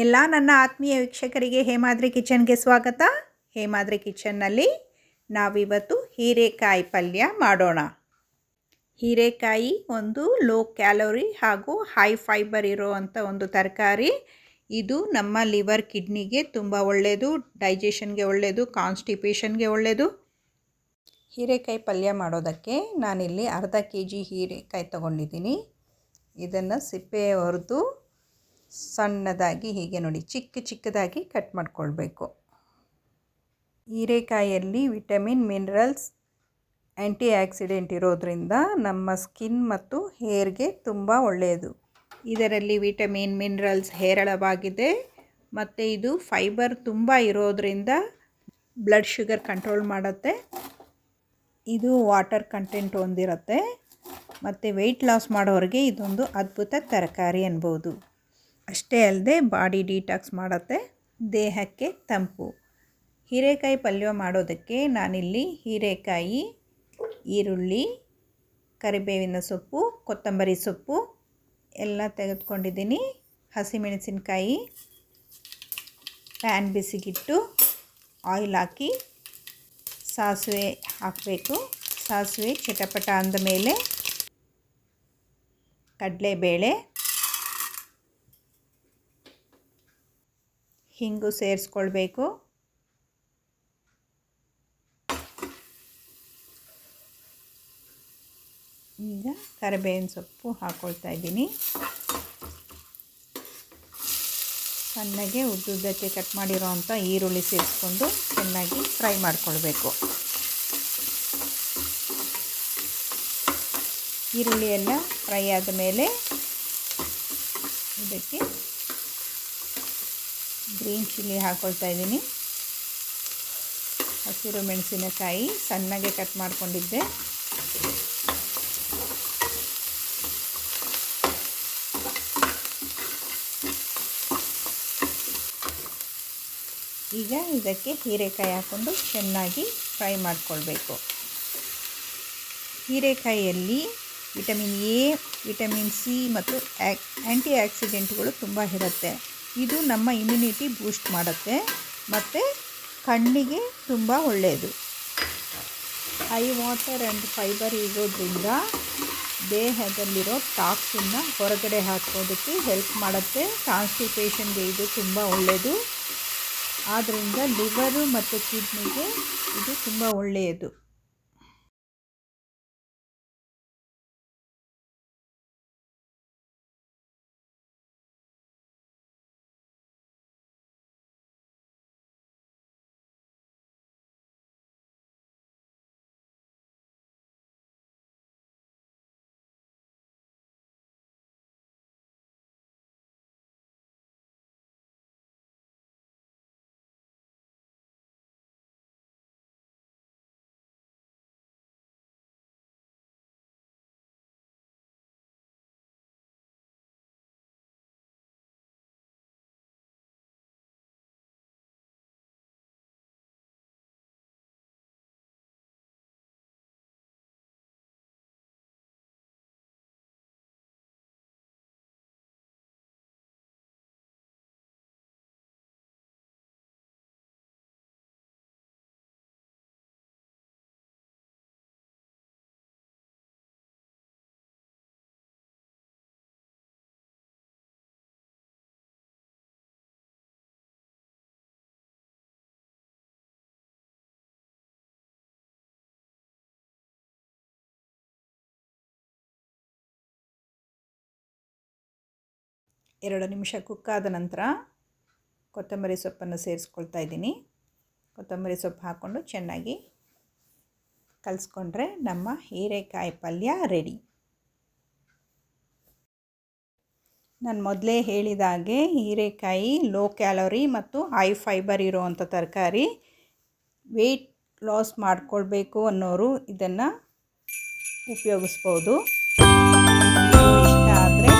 ಎಲ್ಲ ನನ್ನ ಆತ್ಮೀಯ ವೀಕ್ಷಕರಿಗೆ ಹೇಮಾದ್ರಿ ಕಿಚನ್ಗೆ ಸ್ವಾಗತ. ಹೇಮಾದ್ರಿ ಕಿಚನ್ನಲ್ಲಿ ನಾವಿವತ್ತು ಹೀರೆಕಾಯಿ ಪಲ್ಯ ಮಾಡೋಣ. ಹೀರೆಕಾಯಿ ಒಂದು ಲೋ ಕ್ಯಾಲೋರಿ ಹಾಗೂ ಹೈ ಫೈಬರ್ ಇರೋವಂಥ ಒಂದು ತರಕಾರಿ. ಇದು ನಮ್ಮ ಲಿವರ್ ಕಿಡ್ನಿಗೆ ತುಂಬ ಒಳ್ಳೆಯದು, ಡೈಜೆಷನ್ಗೆ ಒಳ್ಳೆಯದು, ಕಾನ್ಸ್ಟಿಪೇಷನ್ಗೆ ಒಳ್ಳೆಯದು. ಹೀರೆಕಾಯಿ ಪಲ್ಯ ಮಾಡೋದಕ್ಕೆ ನಾನಿಲ್ಲಿ ಅರ್ಧ kg ಹೀರೆಕಾಯಿ ತೊಗೊಂಡಿದ್ದೀನಿ. ಇದನ್ನು ಸಿಪ್ಪೆ ಹೊರದು ಸಣ್ಣದಾಗಿ ಹೀಗೆ ನೋಡಿ ಚಿಕ್ಕದಾಗಿ ಕಟ್ ಮಾಡಿಕೊಳ್ಬೇಕು. ಹೀರೆಕಾಯಲ್ಲಿ ವಿಟಮಿನ್, ಮಿನರಲ್ಸ್, ಆ್ಯಂಟಿ ಆಕ್ಸಿಡೆಂಟ್ ಇರೋದರಿಂದ ನಮ್ಮ ಸ್ಕಿನ್ ಮತ್ತು ಹೇರ್ಗೆ ತುಂಬ ಒಳ್ಳೆಯದು. ಇದರಲ್ಲಿ ವಿಟಮಿನ್, ಮಿನರಲ್ಸ್ ಹೇರಳವಾಗಿದೆ ಮತ್ತು ಇದು ಫೈಬರ್ ತುಂಬ ಇರೋದರಿಂದ ಬ್ಲಡ್ ಶುಗರ್ ಕಂಟ್ರೋಲ್ ಮಾಡುತ್ತೆ. ಇದು ವಾಟರ್ ಕಂಟೆಂಟ್ ಹೊಂದಿರುತ್ತೆ ಮತ್ತು ವೆಯ್ಟ್ ಲಾಸ್ ಮಾಡೋರಿಗೆ ಇದೊಂದು ಅದ್ಭುತ ತರಕಾರಿ ಅನ್ಬೋದು. ಅಷ್ಟೇ ಅಲ್ಲದೆ ಬಾಡಿ ಡಿಟಾಕ್ಸ್ ಮಾಡುತ್ತೆ, ದೇಹಕ್ಕೆ ತಂಪು. ಹೀರೆಕಾಯಿ ಪಲ್ಯ ಮಾಡೋದಕ್ಕೆ ನಾನಿಲ್ಲಿ ಹೀರೆಕಾಯಿ, ಈರುಳ್ಳಿ, ಕರಿಬೇವಿನ ಸೊಪ್ಪು, ಕೊತ್ತಂಬರಿ ಸೊಪ್ಪು ಎಲ್ಲ ತೆಗೆದುಕೊಂಡಿದ್ದೀನಿ. ಹಸಿಮೆಣಸಿನಕಾಯಿ, ಪ್ಯಾನ್ ಬಿಸಿಗಿಟ್ಟು ಆಯಿಲ್ ಹಾಕಿ ಸಾಸಿವೆ ಹಾಕಬೇಕು. ಸಾಸಿವೆ ಚಟಪಟ ಅಂದಮೇಲೆ ಕಡಲೆಬೇಳೆ, ಹಿಂಗು ಸೇರಿಸ್ಕೊಳ್ಬೇಕು. ಈಗ ಕರಿಬೇವಿನ ಸೊಪ್ಪು ಹಾಕ್ಕೊಳ್ತಾ ಇದ್ದೀನಿ. ಸಣ್ಣಗೆ ಉದ್ದುದ್ದಕ್ಕೆ ಕಟ್ ಮಾಡಿರೋ ಅಂಥ ಈರುಳ್ಳಿ ಸೇರಿಸ್ಕೊಂಡು ಚೆನ್ನಾಗಿ ಫ್ರೈ ಮಾಡಿಕೊಳ್ಬೇಕು. ಈರುಳ್ಳಿ ಎಲ್ಲ ಫ್ರೈ ಆದ ಮೇಲೆ ಇದಕ್ಕೆ ಗ್ರೀನ್ ಚಿಲ್ಲಿ ಹಾಕ್ಕೊಳ್ತಾ ಇದ್ದೀನಿ. ಹಸಿರು ಮೆಣಸಿನಕಾಯಿ ಸಣ್ಣಗೆ ಕಟ್ ಮಾಡಿಕೊಂಡಿದ್ದೆ. ಈಗ ಇದಕ್ಕೆ ಹೀರೆಕಾಯಿ ಹಾಕ್ಕೊಂಡು ಚೆನ್ನಾಗಿ ಫ್ರೈ ಮಾಡಿಕೊಳ್ಬೇಕು. ಹೀರೆಕಾಯಿಯಲ್ಲಿ ವಿಟಮಿನ್ ಎ, ವಿಟಮಿನ್ ಸಿ ಮತ್ತು ಆ್ಯಂಟಿ ಆಕ್ಸಿಡೆಂಟ್ಗಳು ತುಂಬ ಇರುತ್ತೆ. ಇದು ನಮ್ಮ ಇಮ್ಯುನಿಟಿ ಬೂಸ್ಟ್ ಮಾಡುತ್ತೆ ಮತ್ತು ಕಣ್ಣಿಗೆ ತುಂಬ ಒಳ್ಳೆಯದು. ಹೈ ವಾಟರ್ ಆ್ಯಂಡ್ ಫೈಬರ್ ಇರೋದ್ರಿಂದ ದೇಹದಲ್ಲಿರೋ ಟಾಕ್ಸಿನ್ನ ಹೊರಗಡೆ ಹಾಕೋದಕ್ಕೆ ಹೆಲ್ಪ್ ಮಾಡುತ್ತೆ. ಕಾನ್ಸ್ಟಿಪೇಷನ್ಗೆ ಇದು ತುಂಬ ಒಳ್ಳೆಯದು. ಆದ್ದರಿಂದ ಲಿವರು ಮತ್ತು ಕಿಡ್ನಿಗೆ ಇದು ತುಂಬ ಒಳ್ಳೆಯದು. ಎರಡು ನಿಮಿಷ ಕುಕ್ಕಾದ ನಂತರ ಕೊತ್ತಂಬರಿ ಸೊಪ್ಪನ್ನು ಸೇರಿಸ್ಕೊಳ್ತಾ ಇದ್ದೀನಿ. ಕೊತ್ತಂಬರಿ ಸೊಪ್ಪು ಹಾಕ್ಕೊಂಡು ಚೆನ್ನಾಗಿ ಕಲಿಸ್ಕೊಂಡ್ರೆ ನಮ್ಮ ಹೀರೆಕಾಯಿ ಪಲ್ಯ ರೆಡಿ. ನಾನು ಮೊದಲೇ ಹೇಳಿದಾಗೆ ಹೀರೆಕಾಯಿ ಲೋ ಕ್ಯಾಲೋರಿ ಮತ್ತು ಹೈ ಫೈಬರ್ ಇರುವಂಥ ತರಕಾರಿ. ವೆಯ್ಟ್ ಲಾಸ್ ಮಾಡಿಕೊಳ್ಬೇಕು ಅನ್ನೋರು ಇದನ್ನು ಉಪಯೋಗಿಸ್ಬೋದು. ಇಷ್ಟ ಆದರೆ